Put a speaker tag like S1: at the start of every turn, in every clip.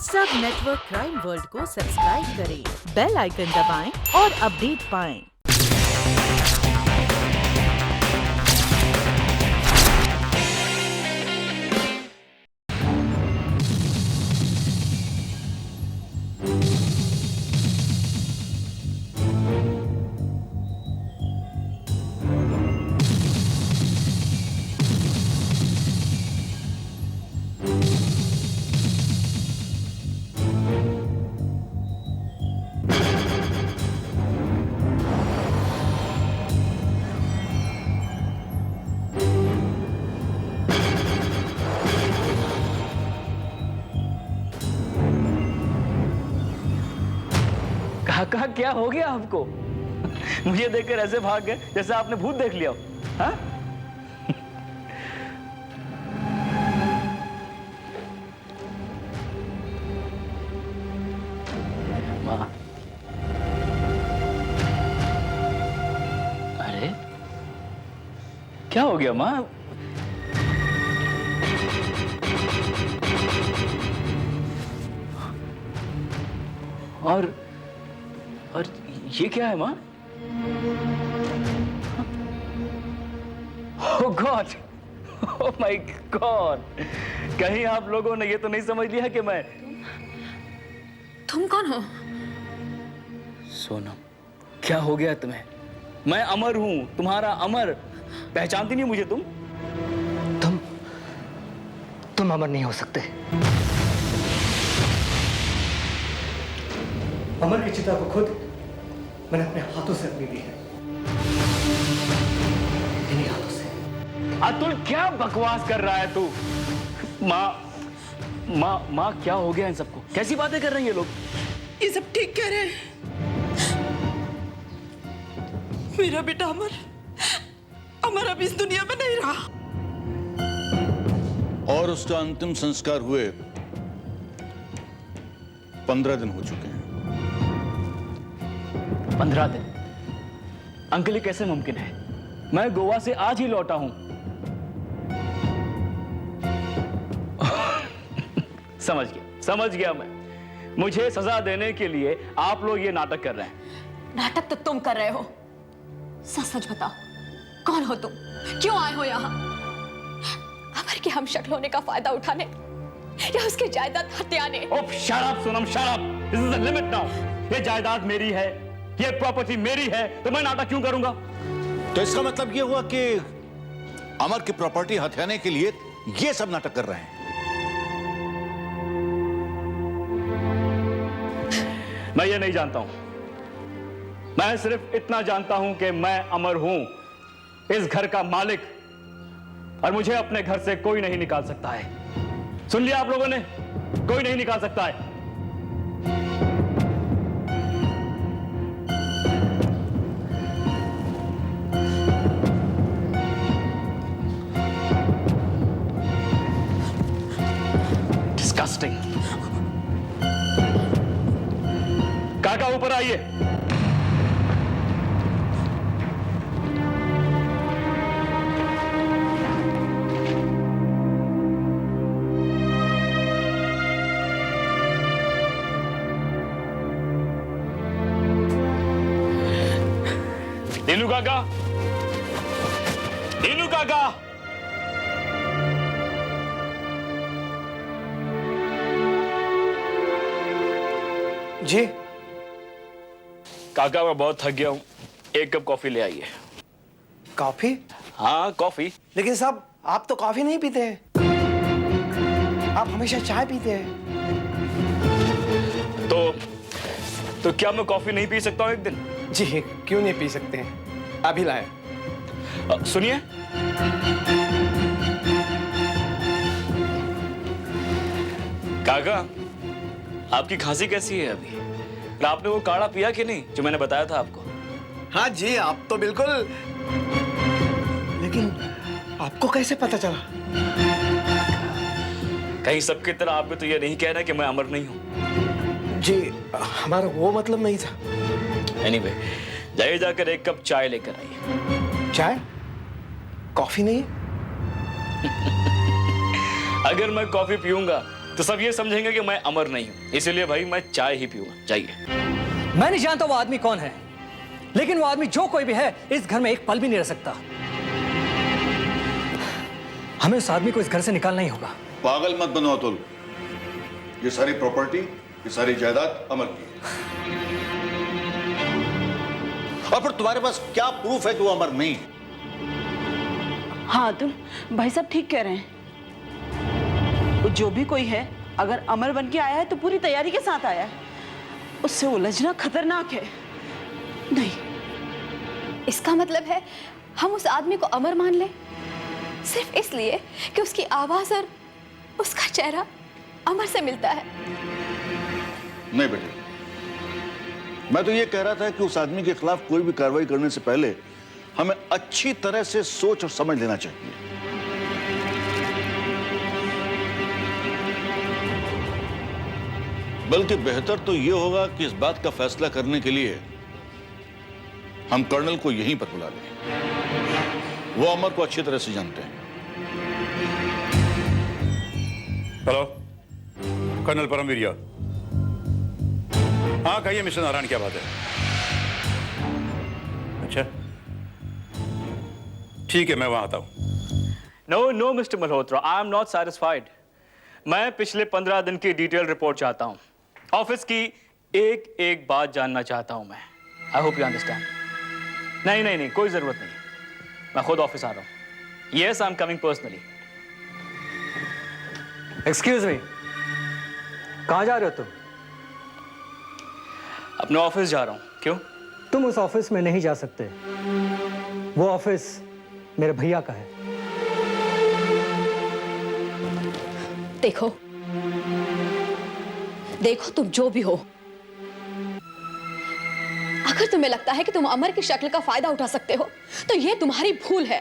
S1: सब network crime world को subscribe करें, बेल आइकन दबाएं और अपडेट पाएं।
S2: काका क्या हो गया आपको? मुझे देखकर ऐसे भाग गए जैसे आपने भूत देख लिया हो। हाँ? माँ, अरे क्या हो गया माँ? और ये क्या है माँ? ओह गॉड, ओह माय गॉड, कहीं आप लोगों ने ये तो नहीं समझ लिया कि मैं...
S3: तुम कौन हो?
S2: सोनम, क्या हो गया तुम्हें? मैं अमर हूं, तुम्हारा अमर। पहचानती नहीं मुझे तुम?
S4: तुम अमर नहीं हो सकते। अमर की चिता को खुद मैंने अपने हाथों से अग्नि दी है, इन्हीं हाथों से।
S2: अतुल क्या बकवास कर रहा है तू? माँ क्या हो गया इन सबको? कैसी बातें कर रहे हैं ये लोग?
S3: ये सब ठीक कह रहे हैं। मेरा बेटा अमर अब इस दुनिया में नहीं रहा।
S5: और उसका अंतिम संस्कार हुए 15 दिन हो चुके हैं।
S2: 15 दिन? अंकल, ये कैसे मुमकिन है? मैं गोवा से आज ही लौटा हूं। समझ गया मैं। मुझे सजा देने के लिए आप लोग ये नाटक कर रहे हैं।
S3: नाटक तो तुम कर रहे हो। सच बताओ, कौन हो तुम? क्यों आए हो यहाँ? अमर के हम शक्ल होने का फायदा उठाने या उसकी जायदाद हथियाने?
S2: Oh shut up Sonam, shut up. This is the limit now. ये जायदाद मेरी है, ये प्रॉपर्टी मेरी है, तो मैं नाटक क्यों करूंगा?
S5: तो इसका मतलब ये हुआ कि अमर की प्रॉपर्टी हथियाने के लिए ये सब नाटक कर रहे हैं।
S2: मैं ये नहीं जानता हूं। मैं सिर्फ इतना जानता हूं कि मैं अमर हूं, इस घर का मालिक, और मुझे अपने घर से कोई नहीं निकाल सकता है। सुन लिया आप लोगों ने? कोई नहीं निकाल सकता है। डिस्गस्टिंग। काका ऊपर आइए। नीलू काका, नीलू काका,
S4: जी
S2: काका मैं बहुत थक गया हूं, एक कप कॉफी ले आइए।
S4: कॉफी?
S2: हाँ कॉफी।
S4: लेकिन साहब, आप तो कॉफी नहीं पीते हैं, आप हमेशा चाय पीते हैं।
S2: तो क्या मैं कॉफी नहीं पी सकता हूं एक दिन?
S4: जी क्यों नहीं पी सकते हैं, अभी लाए।
S2: सुनिए, काका आपकी खांसी कैसी है अभी? और आपने वो काढ़ा पिया कि नहीं जो मैंने बताया था आपको?
S4: हाँ जी, आप तो बिल्कुल। लेकिन आपको कैसे पता चला?
S2: कहीं सबकी तरह आप भी तो ये नहीं कह रहे कि मैं अमर नहीं हूं?
S4: जी हमारा वो मतलब नहीं था।
S2: एनीवे, जाइए जाकर एक कप चाय लेकर आइए।
S4: चाय? कॉफी नहीं है?
S2: अगर मैं कॉफी पीऊंगा तो सब ये समझेंगे कि मैं अमर नहीं हूं। इसलिए भाई मैं चाय ही पीऊंगा। जाइए।
S6: मैं नहीं जानता वो आदमी कौन है, लेकिन वो आदमी जो कोई भी है इस घर में एक पल भी नहीं रह सकता। हमें उस आदमी को इस घर से निकालना ही होगा।
S5: पागल मत बनो अतुल, ये सारी प्रॉपर्टी, ये सारी जायदाद अमर की है। और फिर तुम्हारे पास क्या प्रूफ है कि वो अमर नहीं?
S7: हाँ अतुल, भाई साहब ठीक कह रहे हैं। वो जो भी कोई है, अगर अमर बन के आया है तो पूरी तैयारी के साथ आया है। उससे उलझना खतरनाक है। नहीं,
S3: इसका मतलब है हम उस आदमी को अमर मान लें सिर्फ इसलिए कि उसकी आवाज और उसका चेहरा अमर से मिलता है।
S5: नहीं बेटे, मैं तो ये कह रहा था कि उस आदमी के खिलाफ कोई भी कार्रवाई करने से पहले हमें अच्छी तरह से सोच और समझ लेना चाहिए। बल्कि बेहतर तो यह होगा कि इस बात का फैसला करने के लिए हम कर्नल को यहीं पर बुला लें। वो अमर को अच्छी तरह से जानते हैं।
S8: Hello, colonel Paramvir. हाँ कहिए मिस्टर नारायण, क्या बात है? अच्छा ठीक है, मैं वहां आता हूं।
S2: No no mister Malhotra, I am not satisfied. मैं पिछले 15 दिन की डिटेल रिपोर्ट चाहता हूं। ऑफिस की एक एक बात जानना चाहता हूं मैं। I hope you understand. नहीं नहीं नहीं, कोई जरूरत नहीं, मैं खुद ऑफिस आ रहा हूं। Yes, I am coming personally.
S6: Excuse me, कहां जा रहे हो तुम?
S2: अपने ऑफिस जा रहा हूं। क्यों?
S6: तुम उस ऑफिस में नहीं जा सकते। वो ऑफिस मेरे भैया का है।
S3: देखो देखो, तुम जो भी हो, अगर तुम्हें लगता है कि तुम अमर की शक्ल का फायदा उठा सकते हो तो यह तुम्हारी भूल है।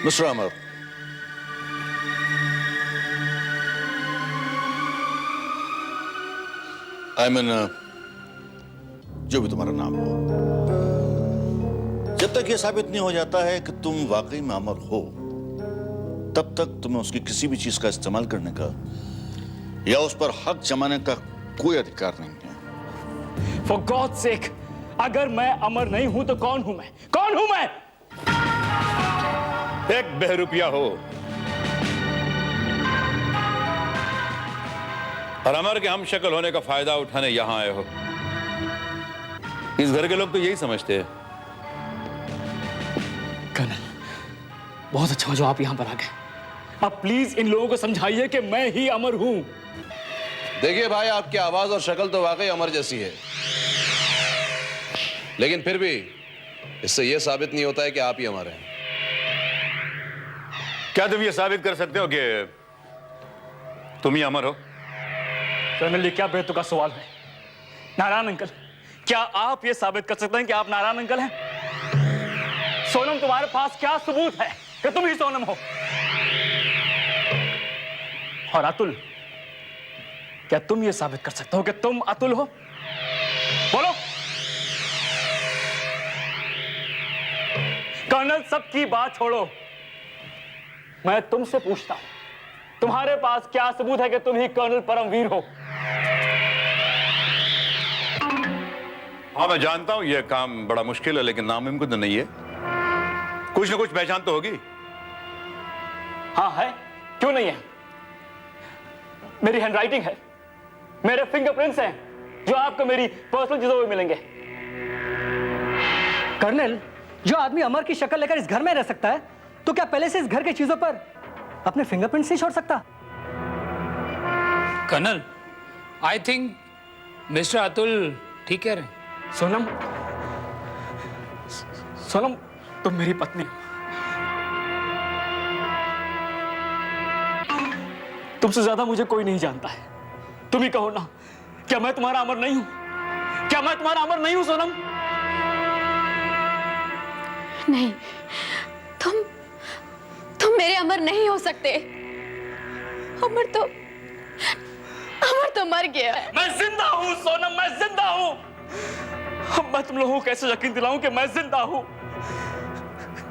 S5: मिस्टर अमर, आई मीन जो भी तुम्हारा नाम हो, जब तक यह साबित नहीं हो जाता है कि तुम वाकई में अमर हो, तब तक तुम्हें उसकी किसी भी चीज का इस्तेमाल करने का या उस पर हक जमाने का कोई अधिकार नहीं है।
S2: For God's sake, अगर मैं अमर नहीं हूं तो कौन हूं मैं? कौन हूं मैं?
S8: एक बहरूपिया हो और अमर के हम शक्ल होने का फायदा उठाने यहां आए हो। इस घर के लोग तो यही समझते हैं।
S2: कर्नल, बहुत अच्छा जो आप यहां पर आ गए। अब प्लीज इन लोगों को समझाइए कि मैं ही अमर हूं।
S9: देखिए भाई, आपकी आवाज और शक्ल तो वाकई अमर जैसी है, लेकिन फिर भी इससे यह साबित नहीं होता है कि आप ही अमर हैं।
S8: क्या तुम ये साबित कर सकते हो कि तुम ही अमर हो?
S2: कर्नल, ये क्या बेतुका सवाल है? नारायण अंकल, क्या आप ये साबित कर सकते हैं कि आप नारायण अंकल हैं? सोनम, तुम्हारे पास क्या सबूत है कि तुम ही सोनम हो? और अतुल, क्या तुम ये साबित कर सकते हो कि तुम अतुल हो? बोलो। कर्नल, सबकी बात छोड़ो, मैं तुमसे पूछता हूं, तुम्हारे पास क्या सबूत है कि तुम ही कर्नल परमवीर हो?
S8: हाँ मैं जानता हूं यह काम बड़ा मुश्किल है, लेकिन नामुमकिन तो नहीं है। कुछ ना कुछ पहचान तो होगी।
S2: हाँ है, क्यों नहीं है? मेरी हैंडराइटिंग है, मेरे फिंगरप्रिंट्स हैं, जो आपको मेरी पर्सनल चीजों में मिलेंगे।
S6: कर्नल, जो आदमी अमर की शक्ल लेकर इस घर में रह सकता है, तो क्या पहले से इस घर की चीजों पर अपने फिंगरप्रिंट्स नहीं छोड़ सकता?
S10: Colonel, I think mister Atul ठीक कह रहे हैं।
S2: सोनम, सोनम, तुम मेरी पत्नी हो। तुमसे ज्यादा मुझे कोई नहीं जानता है। तुम ही कहो ना, क्या मैं तुम्हारा अमर नहीं हूं? क्या मैं तुम्हारा अमर नहीं हूं सोनम?
S3: नहीं, तुम मेरे अमर नहीं हो सकते। अमर तो मर गया है।
S2: मैं जिंदा हूं सोनम, मैं जिंदा हूं। अब मैं तुम लोगों को कैसे यकीन दिलाऊं कि मैं जिंदा हूं?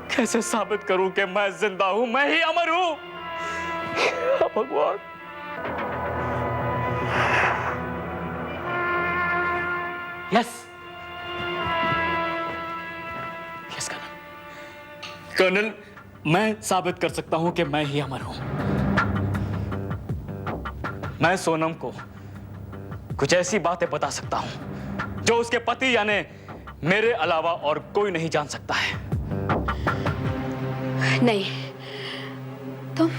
S2: कैसे साबित करूं कि मैं जिंदा हूं? मैं ही अमर हूं। भगवान।
S6: यस
S2: यस कर्नल, मैं साबित कर सकता हूं कि मैं ही अमर हूं। मैं सोनम को कुछ ऐसी बातें बता सकता हूं जो उसके पति यानी मेरे अलावा और कोई नहीं जान सकता है।
S3: नहीं, तुम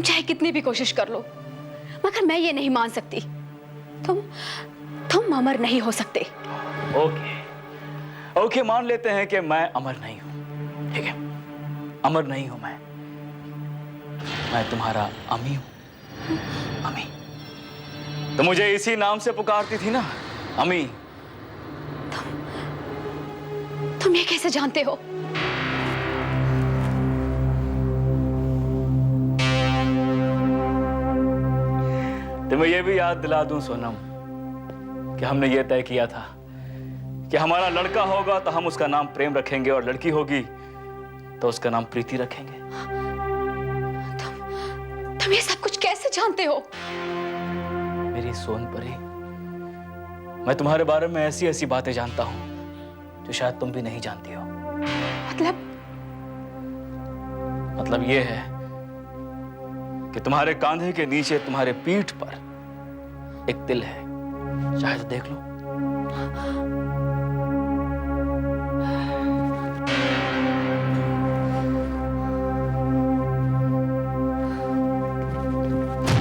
S3: चाहे कितनी भी कोशिश कर लो, मगर मैं ये नहीं मान सकती। तुम अमर नहीं हो सकते।
S2: ओके, मान लेते हैं कि मैं अमर नहीं हूं। ठीक है, अमर नहीं हूं मैं तुम्हारा अमी हूं। अमी, तो मुझे इसी नाम से पुकारती थी ना, अमी।
S3: तुम ये कैसे जानते हो?
S2: तुम्हें यह भी याद दिला दूं सोनम कि हमने यह तय किया था कि हमारा लड़का होगा तो हम उसका नाम प्रेम रखेंगे और लड़की होगी तो उसका नाम प्रीति रखेंगे।
S3: तुम ये सब कुछ कैसे जानते हो?
S2: मेरी सोन परी, मैं तुम्हारे बारे में ऐसी ऐसी बातें जानता हूं जो शायद तुम भी नहीं जानती हो। मतलब ये है कि तुम्हारे कांधे के नीचे तुम्हारे पीठ पर एक तिल है, चाहे तो देख लो।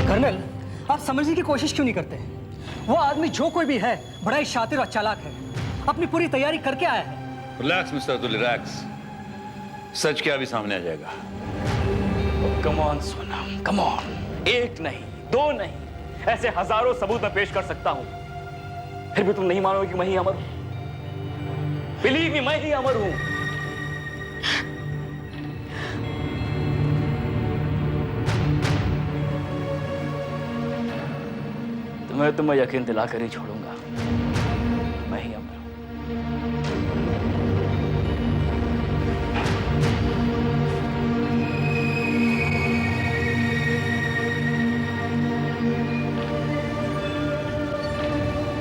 S6: कर्नल, आप समझने की कोशिश क्यों नहीं करते? वो आदमी जो कोई भी है बड़ा ही शातिर और चालाक है, अपनी पूरी तैयारी करके आया है।
S8: Relax mister Atul, relax. सच क्या अभी सामने आ जाएगा।
S2: Come on Sonam, come on. एक नहीं, दो नहीं, ऐसे हजारों सबूत मैं पेश कर सकता हूं, फिर भी तुम नहीं मानोगे कि मैं ही अमर हूं। बिलीव मी, मैं ही अमर हूं। तुम्हें यकीन दिलाकर ही छोड़ूंगा, मैं ही अमर हूं।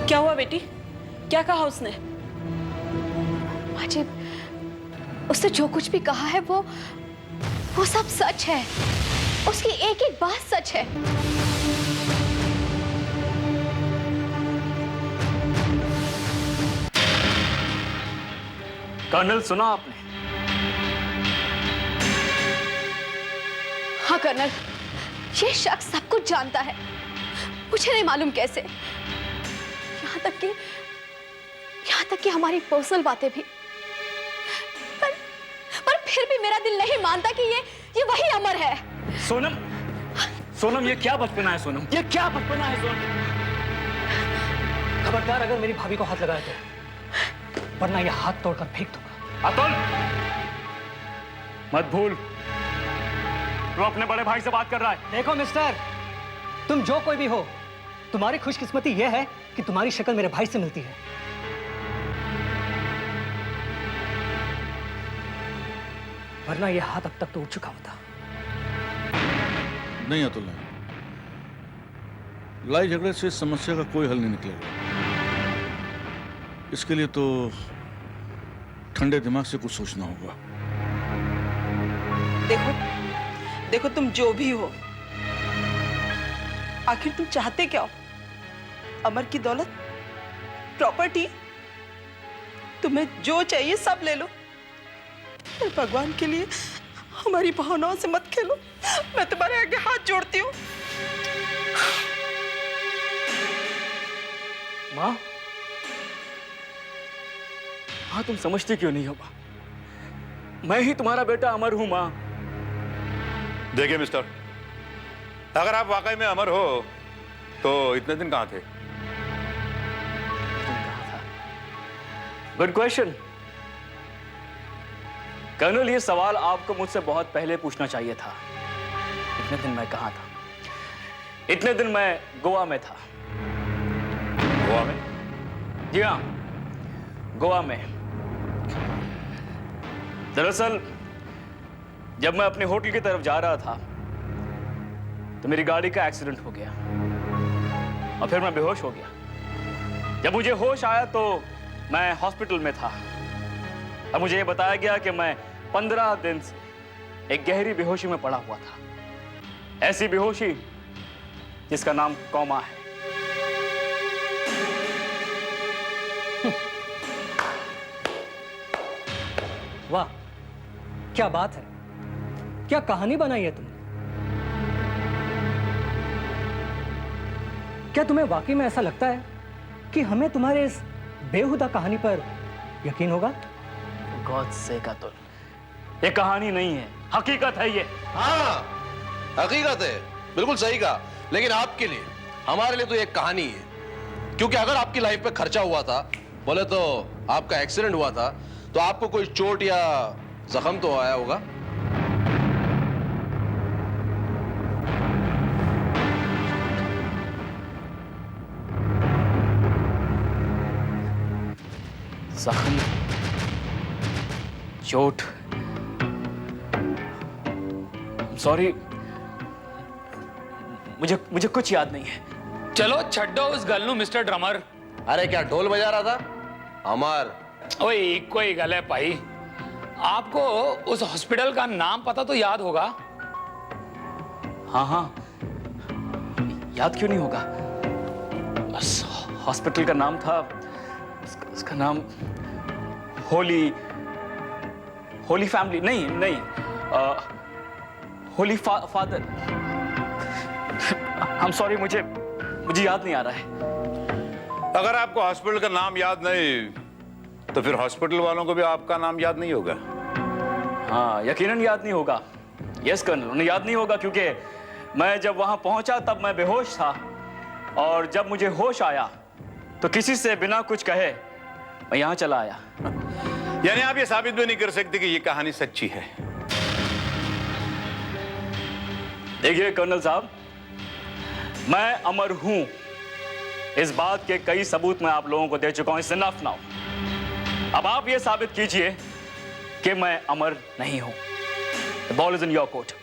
S7: क्या हुआ बेटी? क्या कहा उसने?
S3: माजी, उसने जो कुछ भी कहा है वो सब सच है। उसकी एक एक बात सच है।
S2: कर्नल, सुना आपने?
S3: हाँ कर्नल, ये शख्स सब कुछ जानता है, मुझे नहीं मालूम कैसे। यहाँ तक कि हमारी पर्सनल बातें भी। पर फिर भी मेरा दिल नहीं मानता कि ये वही अमर है।
S2: सोनम, ये क्या बचपना है सोनम? ये क्या बचपना है सोनम?
S6: खबरदार अगर मेरी भाभी को हाथ लगाया तो, वरना ये हाथ तोड़कर फेंक दूंगा।
S2: अतुल, मत भूल, तू अपने बड़े भाई से बात कर रहा है।
S6: देखो मिस्टर, तुम जो कोई भी हो, तुम्हारी खुशकिस्मती यह है कि तुम्हारी शक्ल मेरे भाई से मिलती है। वरना यह हाथ अब तक तो उठ चुका होता।
S5: नहीं अतुल, नहीं। लड़ाई झगड़े से इस समस्या का कोई हल नहीं निकलेगा। इसके लिए तो ठंडे दिमाग से कुछ सोचना होगा।
S7: देखो तुम जो भी हो, आखिर तुम चाहते क्या हो? अमर की दौलत, प्रॉपर्टी, तुम्हें जो चाहिए सब ले लो। पर भगवान के लिए हमारी भावनाओं से मत खेलो। मैं तुम्हारे आगे हाथ जोड़ती हूँ।
S2: माँ, तुम समझती क्यों नहीं हो माँ? मैं ही तुम्हारा बेटा अमर हूं माँ।
S8: देखिए मिस्टर, अगर आप वाकई में अमर हो तो इतने दिन कहां थे?
S2: गुड क्वेश्चन कर्नल, ये सवाल आपको मुझसे बहुत पहले पूछना चाहिए था। इतने दिन मैं कहां था? इतने दिन मैं गोवा में था।
S8: गोवा में?
S2: जी हाँ, गोवा में। दरअसल जब मैं अपने होटल की तरफ जा रहा था तो मेरी गाड़ी का एक्सीडेंट हो गया और फिर मैं बेहोश हो गया। जब मुझे होश आया तो मैं हॉस्पिटल में था। अब मुझे यह बताया गया कि मैं 15 दिन से एक गहरी बेहोशी में पड़ा हुआ था, ऐसी बेहोशी जिसका नाम कोमा है।
S6: वाह, क्या बात है, क्या कहानी बनाई है तुमने। क्या तुम्हें वाकई में ऐसा लगता है कि हमें तुम्हारे इस बेहुदा कहानी पर यकीन होगा?
S2: गॉड से अतुल, ये कहानी नहीं है, हकीकत है ये।
S9: हाँ, हकीकत है, बिल्कुल सही कहा। लेकिन आपके लिए, हमारे लिए तो एक कहानी है। क्योंकि अगर आपकी लाइफ पे खर्चा हुआ था, बोले तो आपका एक्सीडेंट हुआ था, तो आपको कोई चोट या जख्म तो आया होगा।
S2: जख्म, चोट, सॉरी, मुझे कुछ याद नहीं है।
S10: चलो छड्डो उस गल नू मिस्टर ड्रमर।
S9: अरे क्या ढोल बजा रहा था अमर?
S10: ओए इको ही गल है भाई, आपको उस हॉस्पिटल का नाम पता तो याद होगा?
S2: हाँ हाँ, याद क्यों नहीं होगा। उस हॉस्पिटल का नाम था, उसका नाम होली फैमिली, नहीं, होली फादर। I'm sorry, मुझे याद नहीं आ रहा है।
S8: अगर आपको हॉस्पिटल का नाम याद नहीं तो फिर हॉस्पिटल वालों को भी आपका नाम याद नहीं होगा।
S2: हाँ, यकीनन याद नहीं होगा। यस कर्नल, उन्हें याद नहीं होगा क्योंकि मैं जब वहां पहुंचा तब मैं बेहोश था और जब मुझे होश आया तो किसी से बिना कुछ कहे मैं यहां चला आया।
S8: यानी आप ये साबित भी नहीं कर सकते कि ये कहानी सच्ची है।
S2: देखिए कर्नल साहब, मैं अमर हूं, इस बात के कई सबूत मैं आप लोगों को दे चुका हूं। इससे इनफ नाउ। अब आप ये साबित कीजिए कि मैं अमर नहीं हूं। The ball is in your court.